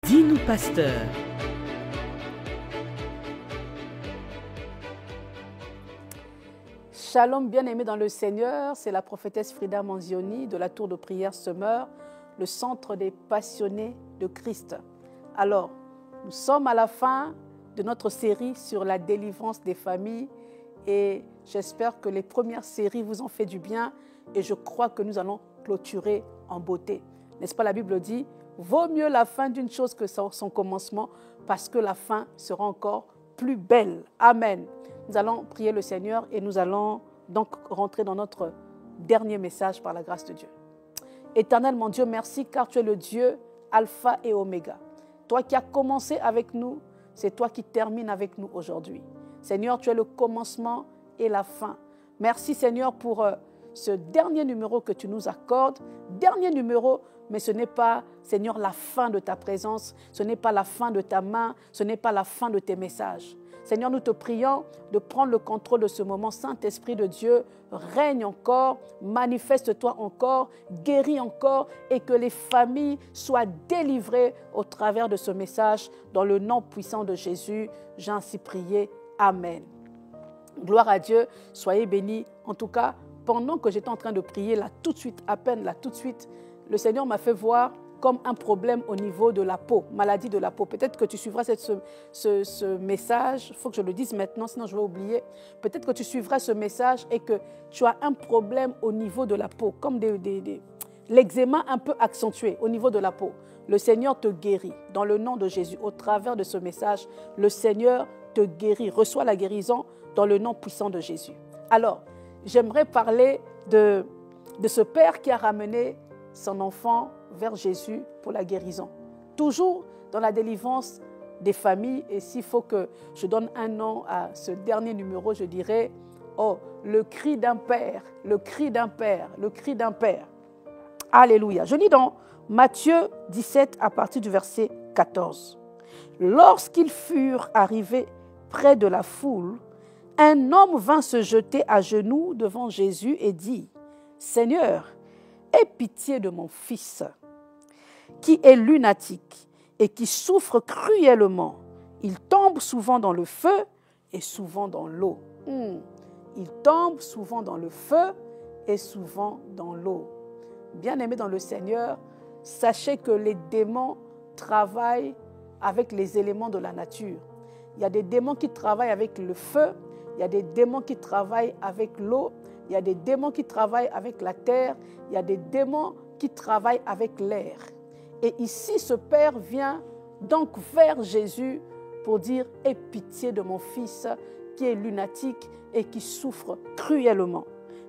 Dis-nous, pasteur. Shalom, bien-aimés dans le Seigneur, c'est la prophétesse Frida Manzioni de la Tour de Prière Semeur, le centre des passionnés de Christ. Alors, nous sommes à la fin de notre série sur la délivrance des familles et j'espère que les premières séries vous ont fait du bien et je crois que nous allons clôturer en beauté. N'est-ce pas, la Bible dit, vaut mieux la fin d'une chose que son commencement parce que la fin sera encore plus belle. Amen. Nous allons prier le Seigneur et nous allons donc rentrer dans notre dernier message par la grâce de Dieu. Éternel mon Dieu, merci car tu es le Dieu Alpha et Oméga. Toi qui as commencé avec nous, c'est toi qui termines avec nous aujourd'hui. Seigneur, tu es le commencement et la fin. Merci Seigneur pour ce dernier numéro que tu nous accordes. Dernier numéro, mais ce n'est pas, Seigneur, la fin de ta présence. Ce n'est pas la fin de ta main. Ce n'est pas la fin de tes messages. Seigneur, nous te prions de prendre le contrôle de ce moment. Saint-Esprit de Dieu, règne encore, manifeste-toi encore, guéris encore et que les familles soient délivrées au travers de ce message. Dans le nom puissant de Jésus, j'ai ainsi prié. Amen. Gloire à Dieu, soyez bénis. En tout cas, pendant que j'étais en train de prier, là tout de suite, à peine là tout de suite, le Seigneur m'a fait voir comme un problème au niveau de la peau, maladie de la peau. Peut-être que tu suivras ce message, il faut que je le dise maintenant, sinon je vais oublier. Peut-être que tu suivras ce message et que tu as un problème au niveau de la peau, comme l'eczéma un peu accentué au niveau de la peau. Le Seigneur te guérit dans le nom de Jésus. Au travers de ce message, le Seigneur te guérit. Reçois la guérison dans le nom puissant de Jésus. Alors, j'aimerais parler de ce père qui a ramené son enfant vers Jésus pour la guérison. Toujours dans la délivrance des familles, et s'il faut que je donne un nom à ce dernier numéro, je dirais, oh, le cri d'un père, le cri d'un père, le cri d'un père. Alléluia. Je lis dans Matthieu 17 à partir du verset 14. Lorsqu'ils furent arrivés près de la foule, un homme vint se jeter à genoux devant Jésus et dit, « Seigneur, aie pitié de mon fils, qui est lunatique et qui souffre cruellement. Il tombe souvent dans le feu et souvent dans l'eau. Il tombe souvent dans le feu et souvent dans l'eau. » Bien-aimés dans le Seigneur, sachez que les démons travaillent avec les éléments de la nature. Il y a des démons qui travaillent avec le feu, il y a des démons qui travaillent avec l'eau, il y a des démons qui travaillent avec la terre, il y a des démons qui travaillent avec l'air. Et ici, ce père vient donc vers Jésus pour dire « Aie pitié de mon fils qui est lunatique et qui souffre cruellement. »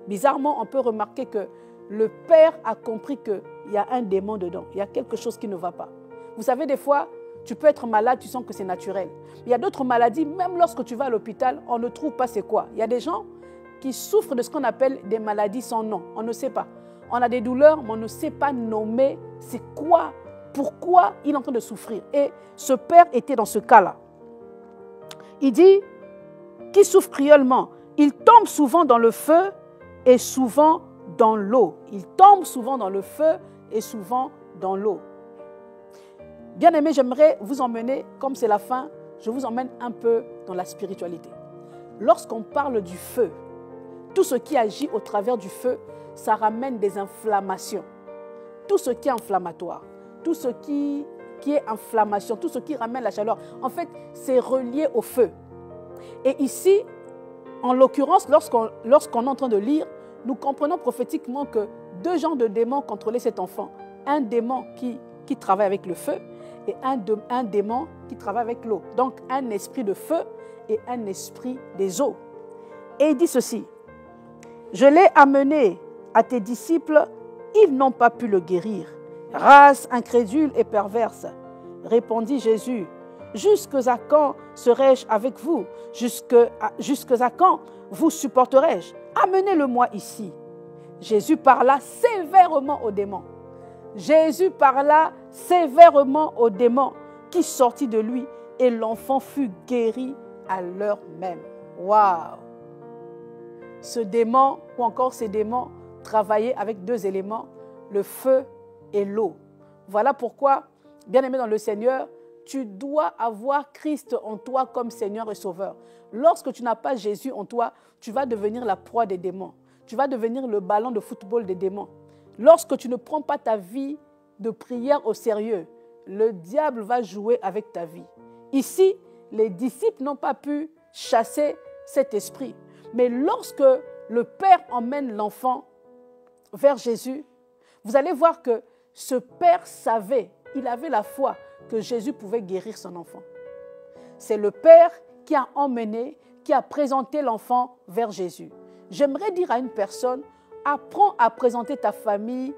Bizarrement, on peut remarquer que le père a compris qu'il y a un démon dedans, il y a quelque chose qui ne va pas. Vous savez, des fois, tu peux être malade, tu sens que c'est naturel. Il y a d'autres maladies, même lorsque tu vas à l'hôpital, on ne trouve pas c'est quoi. Il y a des gens qui souffrent de ce qu'on appelle des maladies sans nom. On ne sait pas. On a des douleurs, mais on ne sait pas nommer c'est quoi, pourquoi il est en train de souffrir. Et ce père était dans ce cas-là. Il dit, qui souffre cruellement, il tombe souvent dans le feu et souvent dans l'eau. Il tombe souvent dans le feu et souvent dans l'eau. Bien-aimés, j'aimerais vous emmener, comme c'est la fin, je vous emmène un peu dans la spiritualité. Lorsqu'on parle du feu, tout ce qui agit au travers du feu, ça ramène des inflammations. Tout ce qui est inflammatoire, tout ce qui est inflammation, tout ce qui ramène la chaleur, en fait, c'est relié au feu. Et ici, en l'occurrence, lorsqu'on est en train de lire, nous comprenons prophétiquement que deux genres de démons contrôlaient cet enfant. Un démon qui travaille avec le feu et un démon qui travaille avec l'eau. Donc, un esprit de feu et un esprit des eaux. Et il dit ceci, « Je l'ai amené à tes disciples, ils n'ont pas pu le guérir. Race incrédule et perverse. » Répondit Jésus, « Jusqu'à quand serai-je avec vous? Jusqu'à quand vous supporterai-je? Amenez-le-moi ici. » Jésus parla sévèrement aux démons. Jésus parla sévèrement aux démons qui sortit de lui et l'enfant fut guéri à l'heure même. Waouh! Ce démon ou encore ces démons travaillaient avec deux éléments, le feu et l'eau. Voilà pourquoi Bien-aimé dans le Seigneur, tu dois avoir Christ en toi comme Seigneur et Sauveur. Lorsque tu n'as pas Jésus en toi, tu vas devenir la proie des démons. Tu vas devenir le ballon de football des démons. Lorsque tu ne prends pas ta vie de prière au sérieux, le diable va jouer avec ta vie. Ici, les disciples n'ont pas pu chasser cet esprit. Mais lorsque le Père emmène l'enfant vers Jésus, vous allez voir que ce Père savait, il avait la foi que Jésus pouvait guérir son enfant. C'est le Père qui a emmené, qui a présenté l'enfant vers Jésus. J'aimerais dire à une personne, apprends à présenter ta famille,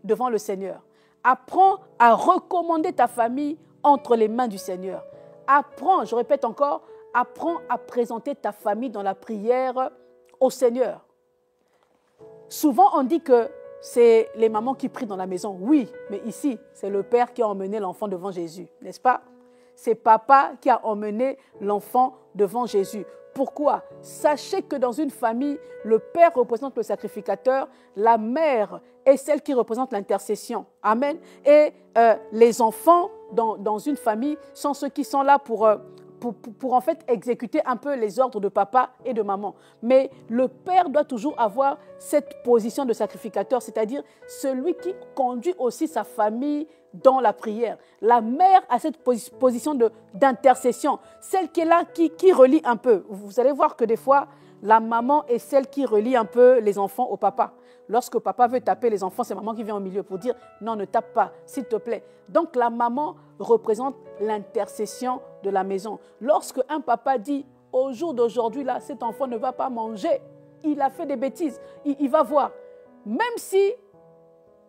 devant le Seigneur. Apprends à recommander ta famille entre les mains du Seigneur. Apprends, je répète encore, apprends à présenter ta famille dans la prière au Seigneur. Souvent, on dit que c'est les mamans qui prient dans la maison. Oui, mais ici, c'est le Père qui a emmené l'enfant devant Jésus, n'est-ce pas? C'est papa qui a emmené l'enfant devant Jésus. Pourquoi? Sachez que dans une famille, le père représente le sacrificateur, la mère est celle qui représente l'intercession. Amen. Et les enfants dans une famille sont ceux qui sont là pour en fait exécuter un peu les ordres de papa et de maman. Mais le père doit toujours avoir cette position de sacrificateur, c'est-à-dire celui qui conduit aussi sa famille dans la prière. La mère a cette position d'intercession, celle qui est là, qui relie un peu. Vous allez voir que des fois, la maman est celle qui relie un peu les enfants au papa. Lorsque papa veut taper les enfants, c'est maman qui vient au milieu pour dire « Non, ne tape pas, s'il te plaît ». Donc la maman représente l'intercession de la maison. Lorsque un papa dit « Au jour d'aujourd'hui, là, cet enfant ne va pas manger, il a fait des bêtises, il va voir ». Même si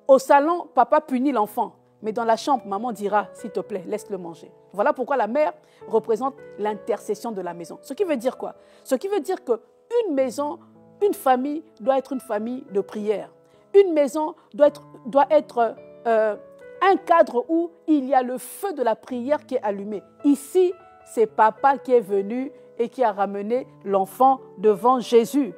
au salon, papa punit l'enfant, mais dans la chambre, maman dira « S'il te plaît, laisse-le manger ». Voilà pourquoi la mère représente l'intercession de la maison. Ce qui veut dire quoi? Ce qui veut dire qu'une maison, une famille doit être une famille de prière. Une maison doit être un cadre où il y a le feu de la prière qui est allumé. Ici, c'est papa qui est venu et qui a ramené l'enfant devant Jésus.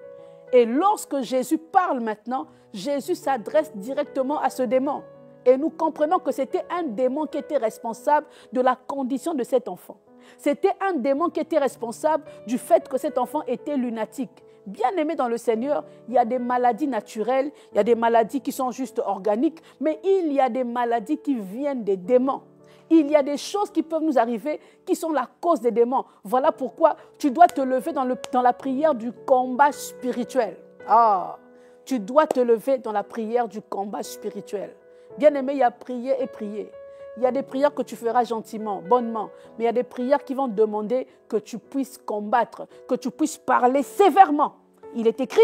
Et lorsque Jésus parle maintenant, Jésus s'adresse directement à ce démon. Et nous comprenons que c'était un démon qui était responsable de la condition de cet enfant. C'était un démon qui était responsable du fait que cet enfant était lunatique. Bien-aimé dans le Seigneur, il y a des maladies naturelles, il y a des maladies qui sont juste organiques, mais il y a des maladies qui viennent des démons. Il y a des choses qui peuvent nous arriver qui sont la cause des démons. Voilà pourquoi tu dois te lever dans la prière du combat spirituel. Tu dois te lever dans la prière du combat spirituel. Bien-aimé, il y a prier et prier. Il y a des prières que tu feras gentiment, bonnement, mais il y a des prières qui vont demander que tu puisses combattre, que tu puisses parler sévèrement. Il est écrit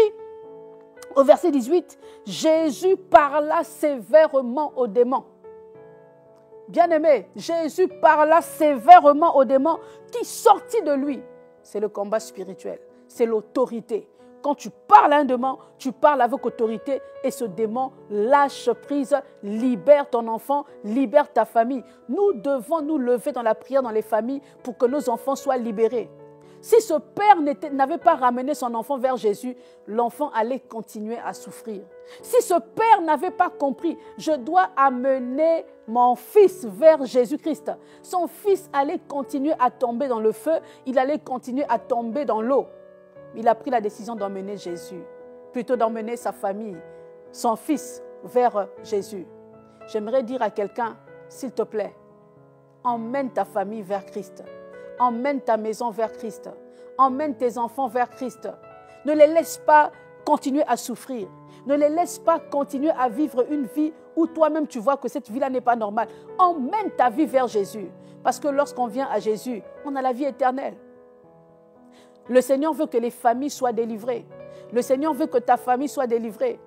au verset 18, « Jésus parla sévèrement aux démons. » Bien-aimé, Jésus parla sévèrement aux démons qui sortit de lui. C'est le combat spirituel, c'est l'autorité. Quand tu parles à un démon, tu parles avec autorité et ce démon lâche prise, libère ton enfant, libère ta famille. Nous devons nous lever dans la prière dans les familles pour que nos enfants soient libérés. Si ce père n'avait pas ramené son enfant vers Jésus, l'enfant allait continuer à souffrir. Si ce père n'avait pas compris, je dois amener mon fils vers Jésus-Christ, son fils allait continuer à tomber dans le feu, il allait continuer à tomber dans l'eau. Il a pris la décision d'emmener Jésus, plutôt d'emmener sa famille, son fils, vers Jésus. J'aimerais dire à quelqu'un, s'il te plaît, emmène ta famille vers Christ. Emmène ta maison vers Christ. Emmène tes enfants vers Christ. Ne les laisse pas continuer à souffrir. Ne les laisse pas continuer à vivre une vie où toi-même tu vois que cette vie-là n'est pas normale. Emmène ta vie vers Jésus. Parce que lorsqu'on vient à Jésus, on a la vie éternelle. Le Seigneur veut que les familles soient délivrées. Le Seigneur veut que ta famille soit délivrée.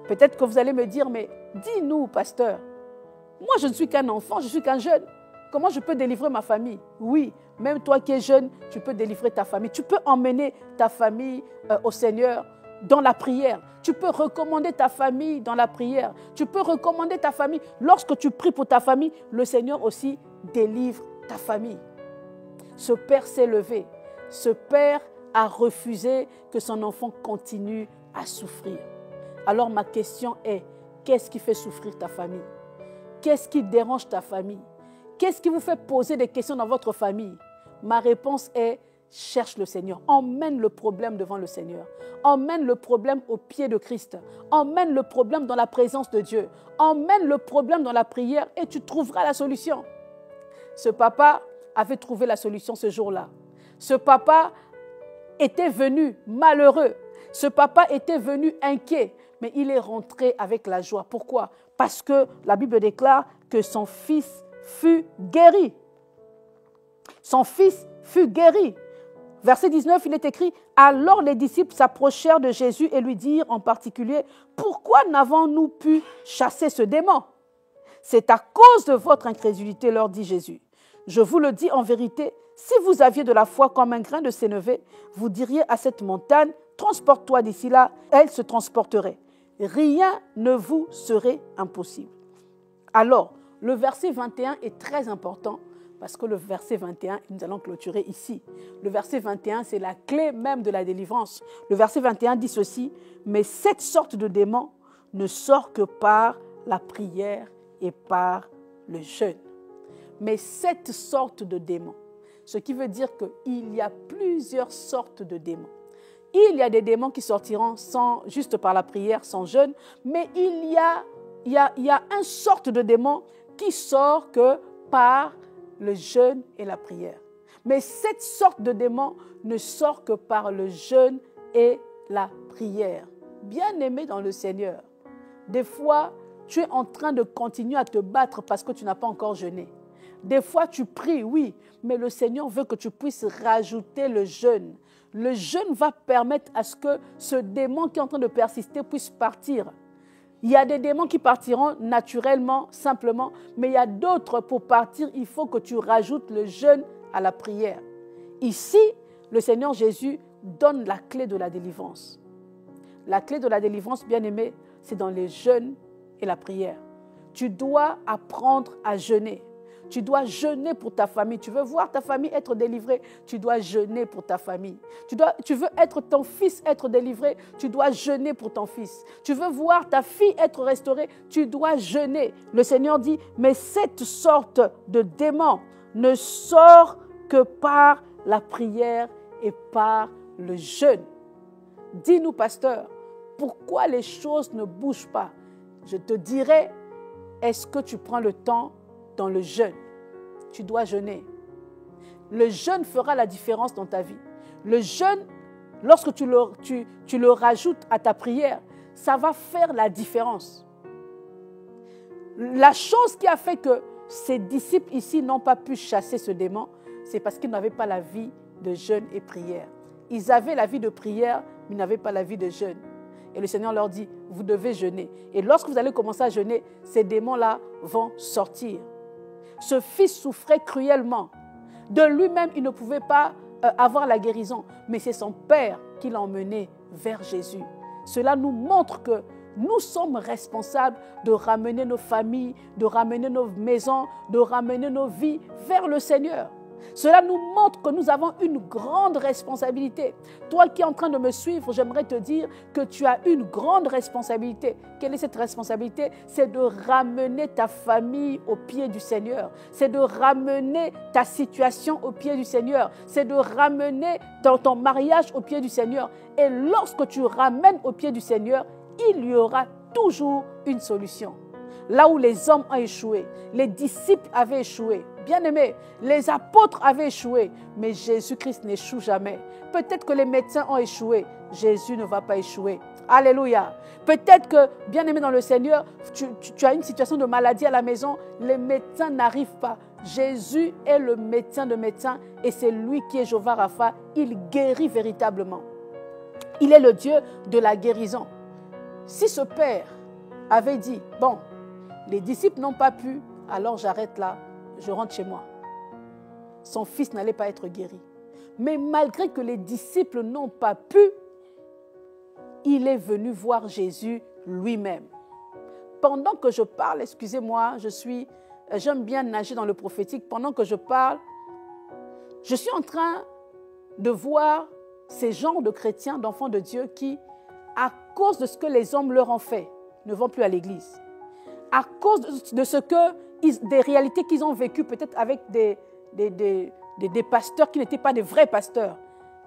Peut-être que vous allez me dire, mais dis-nous, pasteur, moi je ne suis qu'un enfant, je suis qu'un jeune. Comment je peux délivrer ma famille? Oui, même toi qui es jeune, tu peux délivrer ta famille. Tu peux emmener ta famille au Seigneur dans la prière. Tu peux recommander ta famille dans la prière. Tu peux recommander ta famille. Lorsque tu pries pour ta famille, le Seigneur aussi délivre ta famille. Ce père s'est levé. Ce père a refusé que son enfant continue à souffrir. Alors ma question est, qu'est-ce qui fait souffrir ta famille? Qu'est-ce qui dérange ta famille? Qu'est-ce qui vous fait poser des questions dans votre famille? Ma réponse est, cherche le Seigneur. Emmène le problème devant le Seigneur. Emmène le problème au pied de Christ. Emmène le problème dans la présence de Dieu. Emmène le problème dans la prière et tu trouveras la solution. Ce papa avait trouvé la solution ce jour-là. Ce papa était venu malheureux. Ce papa était venu inquiet. Mais il est rentré avec la joie. Pourquoi? Parce que la Bible déclare que son fils fut guéri. Son fils fut guéri. Verset 19, il est écrit, « Alors les disciples s'approchèrent de Jésus et lui dirent en particulier, « Pourquoi n'avons-nous pu chasser ce démon? C'est à cause de votre incrédulité, leur dit Jésus. Je vous le dis en vérité, si vous aviez de la foi comme un grain de sénévé, vous diriez à cette montagne, transporte-toi d'ici là, elle se transporterait. Rien ne vous serait impossible. » Alors, le verset 21 est très important parce que le verset 21, nous allons clôturer ici. Le verset 21, c'est la clé même de la délivrance. Le verset 21 dit ceci, « Mais cette sorte de démon ne sort que par la prière et par le jeûne. » Mais cette sorte de démon, ce qui veut dire qu'il y a plusieurs sortes de démons. Il y a des démons qui sortiront juste par la prière, sans jeûne, mais il y a une sorte de démon qui sort que par le jeûne et la prière. Mais cette sorte de démon ne sort que par le jeûne et la prière. Bien-aimé dans le Seigneur, des fois, tu es en train de continuer à te battre parce que tu n'as pas encore jeûné. Des fois, tu pries, oui, mais le Seigneur veut que tu puisses rajouter le jeûne. Le jeûne va permettre à ce que ce démon qui est en train de persister puisse partir. Il y a des démons qui partiront naturellement, simplement, mais il y a d'autres, pour partir, il faut que tu rajoutes le jeûne à la prière. Ici, le Seigneur Jésus donne la clé de la délivrance. La clé de la délivrance, bien-aimé, c'est dans les jeûnes et la prière. Tu dois apprendre à jeûner. Tu dois jeûner pour ta famille. Tu veux voir ta famille être délivrée, tu dois jeûner pour ta famille. Tu veux ton fils être délivré, tu dois jeûner pour ton fils. Tu veux voir ta fille être restaurée, tu dois jeûner. Le Seigneur dit, mais cette sorte de démon ne sort que par la prière et par le jeûne. Dis-nous, pasteur, pourquoi les choses ne bougent pas? Je te dirai, est-ce que tu prends le temps dans le jeûne? Tu dois jeûner. Le jeûne fera la différence dans ta vie. Le jeûne, lorsque tu le rajoutes à ta prière, ça va faire la différence. La chose qui a fait que ces disciples ici n'ont pas pu chasser ce démon, c'est parce qu'ils n'avaient pas la vie de jeûne et prière. Ils avaient la vie de prière, mais ils n'avaient pas la vie de jeûne. Et le Seigneur leur dit, vous devez jeûner. Et lorsque vous allez commencer à jeûner, ces démons-là vont sortir. Ce fils souffrait cruellement. De lui-même, il ne pouvait pas avoir la guérison. Mais c'est son père qui l'a emmené vers Jésus. Cela nous montre que nous sommes responsables de ramener nos familles, de ramener nos maisons, de ramener nos vies vers le Seigneur. Cela nous montre que nous avons une grande responsabilité. Toi qui es en train de me suivre, j'aimerais te dire que tu as une grande responsabilité. Quelle est cette responsabilité? C'est de ramener ta famille au pied du Seigneur. C'est de ramener ta situation au pied du Seigneur. C'est de ramener ton mariage au pied du Seigneur. Et lorsque tu ramènes au pied du Seigneur, il y aura toujours une solution. Là où les hommes ont échoué, les disciples avaient échoué. Bien-aimés, les apôtres avaient échoué, mais Jésus-Christ n'échoue jamais. Peut-être que les médecins ont échoué, Jésus ne va pas échouer. Alléluia. Peut-être que, bien-aimé dans le Seigneur, tu as une situation de maladie à la maison, les médecins n'arrivent pas. Jésus est le médecin de médecins et c'est lui qui est Jéhovah Rapha. Il guérit véritablement. Il est le Dieu de la guérison. Si ce père avait dit, bon, les disciples n'ont pas pu, alors j'arrête là, je rentre chez moi. Son fils n'allait pas être guéri. Mais malgré que les disciples n'ont pas pu, il est venu voir Jésus lui-même. Pendant que je parle, excusez-moi, j'aime bien nager dans le prophétique. Pendant que je parle, je suis en train de voir ces genres de chrétiens, d'enfants de Dieu qui, à cause de ce que les hommes leur ont fait, ne vont plus à l'église. à cause des réalités qu'ils ont vécues, peut-être avec des pasteurs qui n'étaient pas des vrais pasteurs,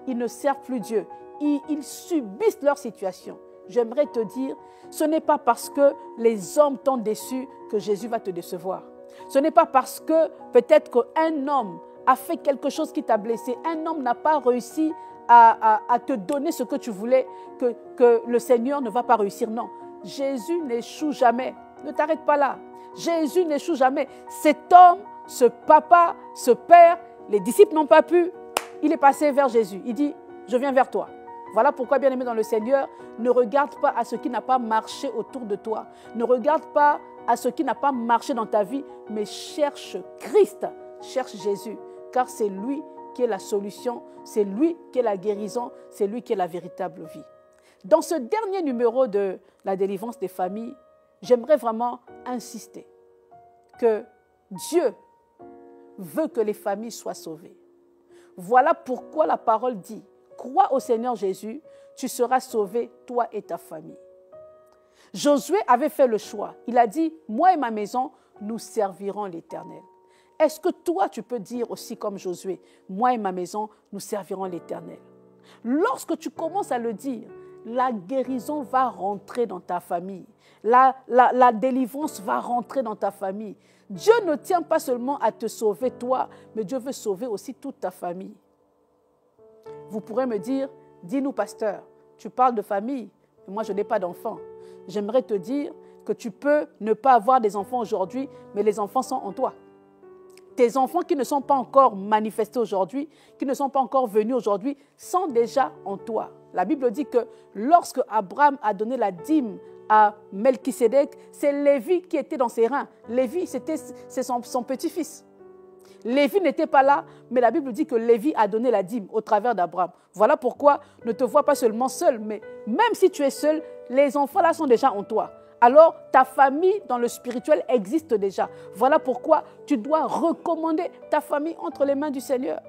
ils ne servent plus Dieu. Ils subissent leur situation. J'aimerais te dire, ce n'est pas parce que les hommes t'ont déçu que Jésus va te décevoir. Ce n'est pas parce que peut-être qu'un homme a fait quelque chose qui t'a blessé, un homme n'a pas réussi à te donner ce que tu voulais, que le Seigneur ne va pas réussir. Non, Jésus n'échoue jamais. Ne t'arrête pas là. Jésus n'échoue jamais. Cet homme, ce papa, ce père, les disciples n'ont pas pu. Il est passé vers Jésus. Il dit, je viens vers toi. Voilà pourquoi, bien-aimé dans le Seigneur, ne regarde pas à ce qui n'a pas marché autour de toi. Ne regarde pas à ce qui n'a pas marché dans ta vie, mais cherche Christ, cherche Jésus, car c'est lui qui est la solution, c'est lui qui est la guérison, c'est lui qui est la véritable vie. Dans ce dernier numéro de la délivrance des familles, j'aimerais vraiment insister que Dieu veut que les familles soient sauvées. Voilà pourquoi la parole dit, crois au Seigneur Jésus, tu seras sauvé, toi et ta famille. Josué avait fait le choix. Il a dit, moi et ma maison, nous servirons l'Éternel. Est-ce que toi, tu peux dire aussi comme Josué, moi et ma maison, nous servirons l'Éternel? Lorsque tu commences à le dire, la guérison va rentrer dans ta famille. La délivrance va rentrer dans ta famille. Dieu ne tient pas seulement à te sauver toi, mais Dieu veut sauver aussi toute ta famille. Vous pourrez me dire, dis-nous pasteur, tu parles de famille, moi je n'ai pas d'enfants. J'aimerais te dire que tu peux ne pas avoir des enfants aujourd'hui, mais les enfants sont en toi. Tes enfants qui ne sont pas encore manifestés aujourd'hui, qui ne sont pas encore venus aujourd'hui, sont déjà en toi. La Bible dit que lorsque Abraham a donné la dîme à Melchisédek, c'est Lévi qui était dans ses reins. Lévi, c'est son petit-fils. Lévi n'était pas là, mais la Bible dit que Lévi a donné la dîme au travers d'Abraham. Voilà pourquoi ne te vois pas seulement seul, mais même si tu es seul, les enfants là sont déjà en toi. Alors ta famille dans le spirituel existe déjà. Voilà pourquoi tu dois recommander ta famille entre les mains du Seigneur.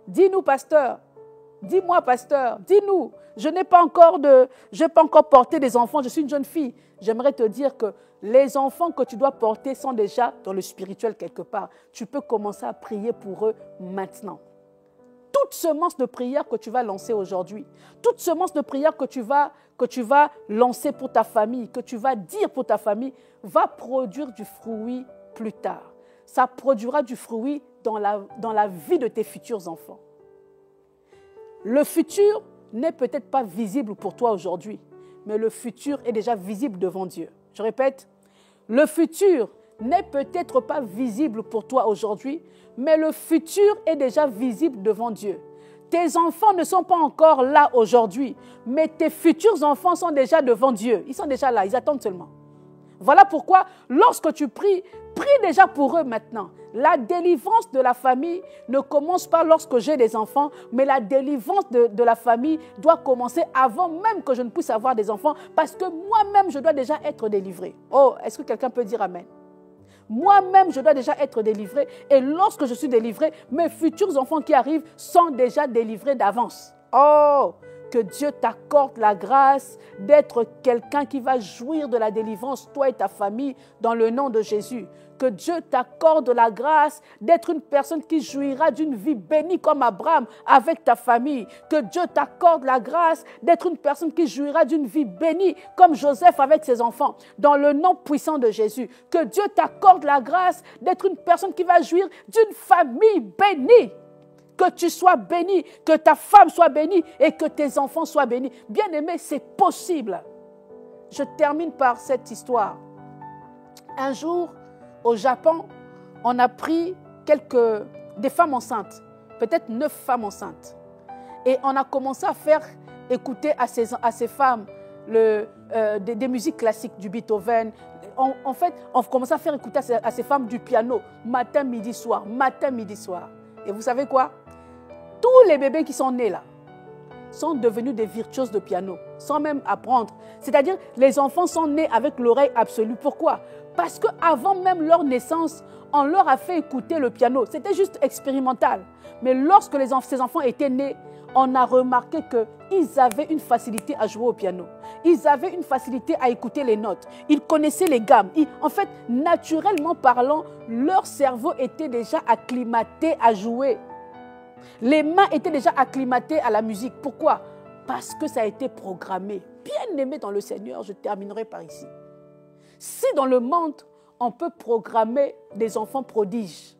Dis-nous, pasteur, dis-moi, pasteur, dis-nous, je n'ai pas encore porté des enfants, je suis une jeune fille. J'aimerais te dire que les enfants que tu dois porter sont déjà dans le spirituel quelque part. Tu peux commencer à prier pour eux maintenant. Toute semence de prière que tu vas lancer aujourd'hui, toute semence de prière que tu vas lancer pour ta famille, que tu vas dire pour ta famille, va produire du fruit plus tard. Ça produira du fruit dans la vie de tes futurs enfants. Le futur n'est peut-être pas visible pour toi aujourd'hui, mais le futur est déjà visible devant Dieu. Je répète, le futur n'est peut-être pas visible pour toi aujourd'hui, mais le futur est déjà visible devant Dieu. Tes enfants ne sont pas encore là aujourd'hui, mais tes futurs enfants sont déjà devant Dieu. Ils sont déjà là, ils attendent seulement. Voilà pourquoi, lorsque tu pries, prie déjà pour eux maintenant. La délivrance de la famille ne commence pas lorsque j'ai des enfants, mais la délivrance de la famille doit commencer avant même que je ne puisse avoir des enfants, parce que moi-même, je dois déjà être délivré. Oh, est-ce que quelqu'un peut dire amen? Moi-même, je dois déjà être délivré. Et lorsque je suis délivré, mes futurs enfants qui arrivent sont déjà délivrés d'avance. Oh, que Dieu t'accorde la grâce d'être quelqu'un qui va jouir de la délivrance, toi et ta famille, dans le nom de Jésus. Que Dieu t'accorde la grâce d'être une personne qui jouira d'une vie bénie comme Abraham avec ta famille. Que Dieu t'accorde la grâce d'être une personne qui jouira d'une vie bénie comme Joseph avec ses enfants, dans le nom puissant de Jésus. Que Dieu t'accorde la grâce d'être une personne qui va jouir d'une famille bénie. Que tu sois béni, que ta femme soit bénie et que tes enfants soient bénis. Bien-aimé, c'est possible. Je termine par cette histoire. Un jour, au Japon, on a pris des femmes enceintes, peut-être 9 femmes enceintes. Et on a commencé à faire écouter à ces femmes des musiques classiques, du Beethoven. En fait, on commençait à faire écouter à ces femmes du piano, matin, midi, soir, matin, midi, soir. Et vous savez quoi? Tous les bébés qui sont nés là sont devenus des virtuoses de piano, sans même apprendre. C'est-à-dire, les enfants sont nés avec l'oreille absolue. Pourquoi? Parce qu'avant même leur naissance, on leur a fait écouter le piano. C'était juste expérimental. Mais lorsque ces enfants étaient nés, on a remarqué qu'ils avaient une facilité à jouer au piano. Ils avaient une facilité à écouter les notes. Ils connaissaient les gammes. En fait, naturellement parlant, leur cerveau était déjà acclimaté à jouer. Les mains étaient déjà acclimatées à la musique. Pourquoi? Parce que ça a été programmé. Bien aimé dans le Seigneur, je terminerai par ici. Si dans le monde, on peut programmer des enfants prodiges,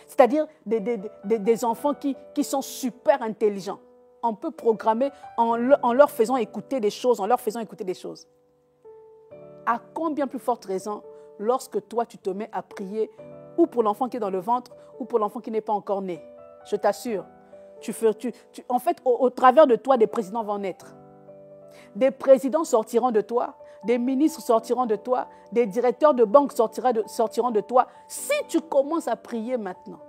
c'est-à-dire des enfants qui sont super intelligents, on peut programmer en leur faisant écouter des choses, À combien plus forte raison, lorsque toi, tu te mets à prier, ou pour l'enfant qui est dans le ventre, ou pour l'enfant qui n'est pas encore né. Je t'assure, en fait, au travers de toi, des présidents vont naître. Des présidents sortiront de toi, des ministres sortiront de toi, des directeurs de banque sortiront de toi. Si tu commences à prier maintenant,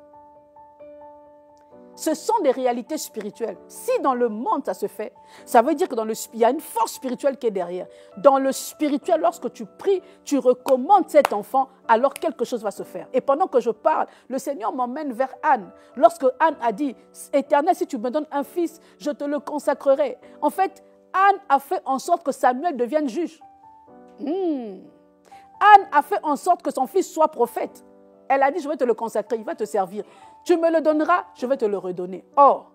ce sont des réalités spirituelles. Si dans le monde ça se fait, ça veut dire que il y a une force spirituelle qui est derrière. Dans le spirituel, lorsque tu pries, tu recommandes cet enfant, alors quelque chose va se faire. Et pendant que je parle, le Seigneur m'emmène vers Anne. Lorsque Anne a dit, « Éternel, si tu me donnes un fils, je te le consacrerai. » En fait, Anne a fait en sorte que Samuel devienne juge. Anne a fait en sorte que son fils soit prophète. Elle a dit, je vais te le consacrer, il va te servir. Tu me le donneras, je vais te le redonner. Or,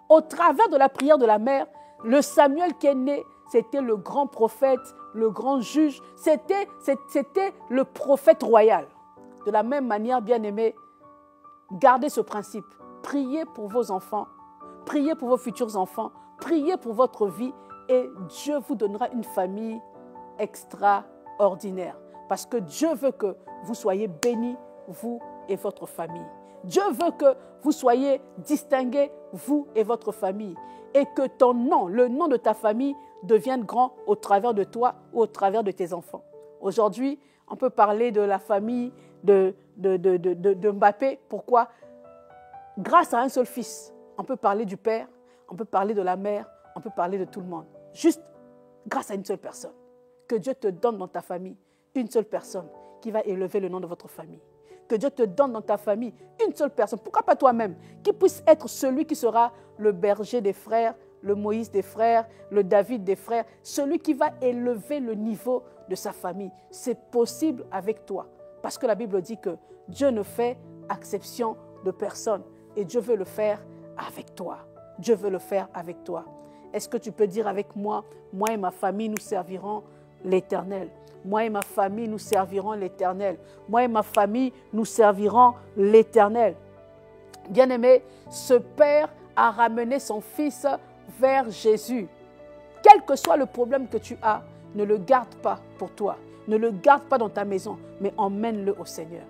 au travers de la prière de la mère, le Samuel qui est né, c'était le grand prophète, le grand juge, c'était le prophète royal. De la même manière, bien-aimés, gardez ce principe. Priez pour vos enfants, priez pour vos futurs enfants, priez pour votre vie et Dieu vous donnera une famille extraordinaire. Parce que Dieu veut que vous soyez bénis, vous et votre famille. Dieu veut que vous soyez distingués, vous et votre famille. Et que ton nom, le nom de ta famille, devienne grand au travers de toi ou au travers de tes enfants. Aujourd'hui, on peut parler de la famille de Mbappé. Pourquoi? Grâce à un seul fils, on peut parler du père, on peut parler de la mère, on peut parler de tout le monde. Juste grâce à une seule personne. Que Dieu te donne dans ta famille une seule personne qui va élever le nom de votre famille. Que Dieu te donne dans ta famille une seule personne, pourquoi pas toi-même, qui puisse être celui qui sera le berger des frères, le Moïse des frères, le David des frères, celui qui va élever le niveau de sa famille. C'est possible avec toi, parce que la Bible dit que Dieu ne fait exception de personne et Dieu veut le faire avec toi. Dieu veut le faire avec toi. Est-ce que tu peux dire avec moi, moi et ma famille, nous servirons l'Éternel. Moi et ma famille, nous servirons l'Éternel. Moi et ma famille, nous servirons l'Éternel. Bien-aimé, ce père a ramené son fils vers Jésus. Quel que soit le problème que tu as, ne le garde pas pour toi. Ne le garde pas dans ta maison, mais emmène-le au Seigneur.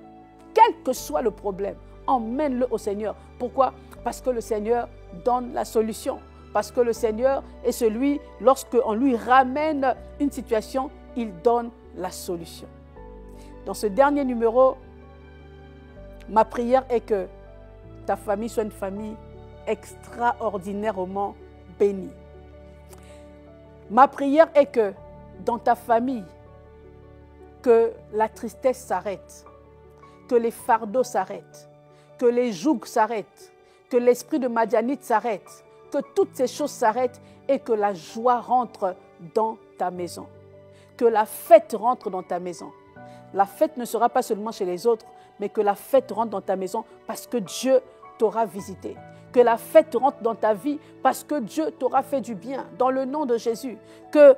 Quel que soit le problème, emmène-le au Seigneur. Pourquoi? Parce que le Seigneur donne la solution. Parce que le Seigneur est celui, lorsqu'on lui ramène une situation, il donne la solution. Dans ce dernier numéro, ma prière est que ta famille soit une famille extraordinairement bénie. Ma prière est que dans ta famille, que la tristesse s'arrête, que les fardeaux s'arrêtent, que les jougs s'arrêtent, que l'esprit de Madianite s'arrête, que toutes ces choses s'arrêtent et que la joie rentre dans ta maison. Que la fête rentre dans ta maison. La fête ne sera pas seulement chez les autres, mais que la fête rentre dans ta maison parce que Dieu t'aura visité. Que la fête rentre dans ta vie parce que Dieu t'aura fait du bien, dans le nom de Jésus. Que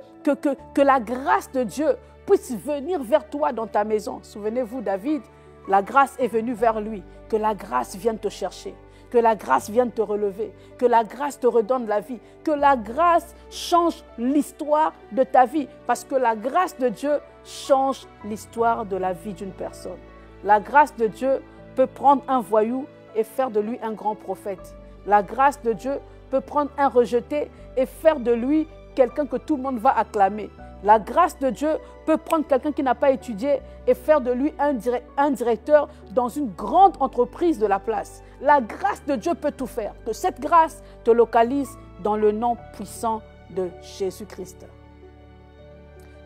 la grâce de Dieu puisse venir vers toi dans ta maison. Souvenez-vous, David, la grâce est venue vers lui. Que la grâce vienne te chercher. Que la grâce vienne te relever, que la grâce te redonne la vie, que la grâce change l'histoire de ta vie, parce que la grâce de Dieu change l'histoire de la vie d'une personne. La grâce de Dieu peut prendre un voyou et faire de lui un grand prophète. La grâce de Dieu peut prendre un rejeté et faire de lui quelqu'un que tout le monde va acclamer. La grâce de Dieu peut prendre quelqu'un qui n'a pas étudié et faire de lui un directeur dans une grande entreprise de la place. La grâce de Dieu peut tout faire. Que cette grâce te localise dans le nom puissant de Jésus-Christ.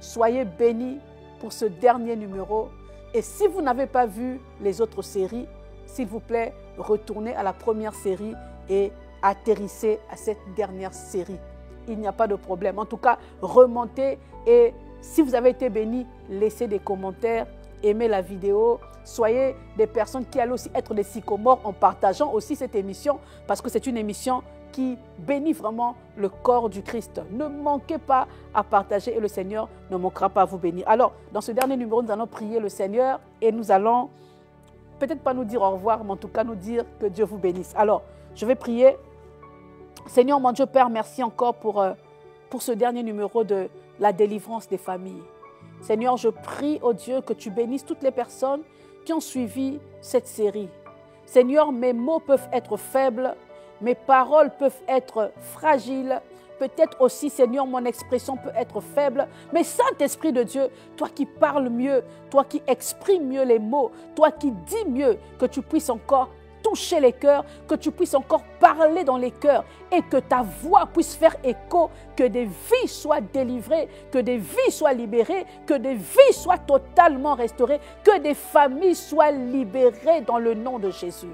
Soyez bénis pour ce dernier numéro. Et si vous n'avez pas vu les autres séries, s'il vous plaît, retournez à la première série et atterrissez à cette dernière série. Il n'y a pas de problème. En tout cas, remontez et si vous avez été béni, laissez des commentaires, aimez la vidéo. Soyez des personnes qui allent aussi être des sycomores en partageant aussi cette émission parce que c'est une émission qui bénit vraiment le corps du Christ. Ne manquez pas à partager et le Seigneur ne manquera pas à vous bénir. Alors, dans ce dernier numéro, nous allons prier le Seigneur et nous allons peut-être pas nous dire au revoir, mais en tout cas nous dire que Dieu vous bénisse. Alors, je vais prier. Seigneur, mon Dieu, Père, merci encore pour ce dernier numéro de la délivrance des familles. Seigneur, je prie, oh Dieu, que tu bénisses toutes les personnes qui ont suivi cette série. Seigneur, mes mots peuvent être faibles, mes paroles peuvent être fragiles, peut-être aussi, Seigneur, mon expression peut être faible, mais Saint-Esprit de Dieu, toi qui parles mieux, toi qui exprimes mieux les mots, toi qui dis mieux, que tu puisses encore toucher les cœurs, que tu puisses encore parler dans les cœurs et que ta voix puisse faire écho, que des vies soient délivrées, que des vies soient libérées, que des vies soient totalement restaurées, que des familles soient libérées dans le nom de Jésus.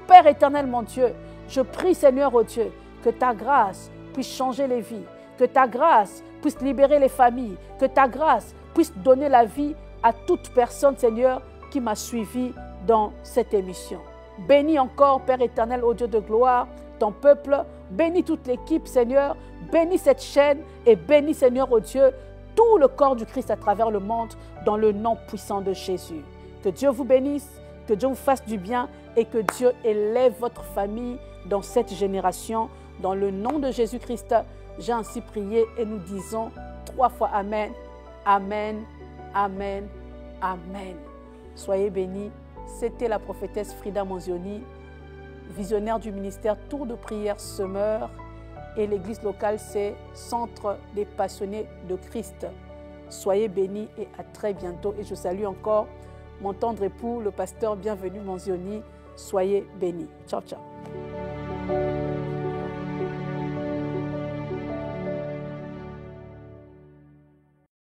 Père éternel, mon Dieu, je prie, Seigneur, oh Dieu, que ta grâce puisse changer les vies, que ta grâce puisse libérer les familles, que ta grâce puisse donner la vie à toute personne, Seigneur, qui m'a suivi dans cette émission. Bénis encore, Père éternel, ô Dieu de gloire, ton peuple. Bénis toute l'équipe, Seigneur. Bénis cette chaîne et bénis, Seigneur, ô Dieu, tout le corps du Christ à travers le monde, dans le nom puissant de Jésus. Que Dieu vous bénisse, que Dieu vous fasse du bien et que Dieu élève votre famille dans cette génération. Dans le nom de Jésus-Christ, j'ai ainsi prié et nous disons 3 fois Amen, Amen, Amen, Amen. Soyez bénis. C'était la prophétesse Frida Manzioni, visionnaire du ministère Tour de prière Semeur. Et l'église locale, c'est Centre des passionnés de Christ. Soyez bénis et à très bientôt. Et je salue encore mon tendre époux, le pasteur Bienvenu Manzioni. Soyez bénis. Ciao, ciao.